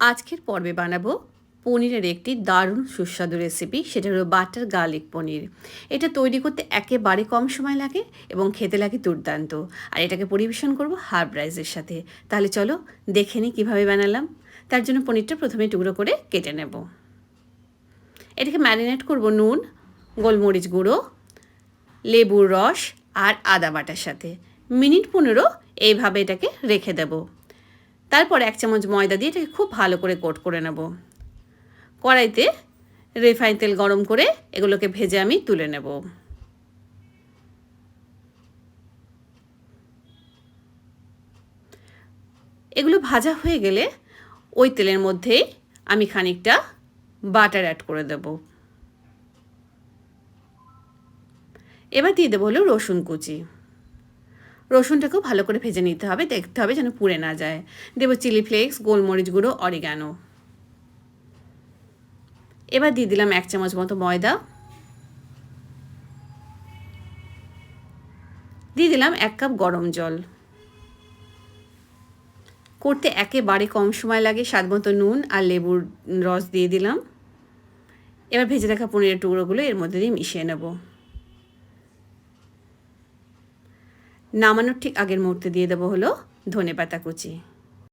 আজকের পর্বে বানাবো পনিরের একটি দারুণ সুস্বাদু রেসিপি, সেটা হলো বাটার গার্লিক পনির। এটা তৈরি করতে একেবারে কম সময় লাগে এবং খেতে লাগে দুর্দান্ত। আর এটাকে পরিবেশন করব হার্ব রাইসের সাথে। তাহলে চলো দেখে নিই কীভাবে বানালাম। তার জন্য পনিরটা প্রথমে টুকরো করে কেটে নেব। এটাকে ম্যারিনেট করব নুন, গোলমরিচ গুঁড়ো, লেবুর রস আর আদা বাটার সাথে। মিনিট 15 এইভাবে এটাকে রেখে দেব। তারপর 1 চামচ ময়দা দিয়ে এটাকে খুব ভালো করে কোট করে নেব। কড়াইতে রিফাইন তেল গরম করে এগুলোকে ভেজে আমি তুলে নেব। এগুলো ভাজা হয়ে গেলে ওই তেলের মধ্যেই আমি খানিকটা বাটার অ্যাড করে দেব। এবার দিয়ে দেবো হলো রসুন কুচি। রসুনটাকেও ভালো করে ভেজে নিতে হবে, দেখতে হবে যেন পুড়ে না যায়। দেবো চিলি ফ্লেক্স, গোলমরিচ গুঁড়ো, অরিগানো। এবার দিয়ে দিলাম 1 চামচ মতো ময়দা, দিয়ে দিলাম 1 কাপ গরম জল। করতে একেবারে কম সময় লাগে। স্বাদ মতো নুন আর লেবুর রস দিয়ে দিলাম। এবার ভেজে রাখা পনিরের টুকরোগুলো এর মধ্যে দিয়ে মিশিয়ে নেব। নামানোর ঠিক আগের মুহূর্তে দিয়ে দেবো হলো ধনেপাতা কুচি।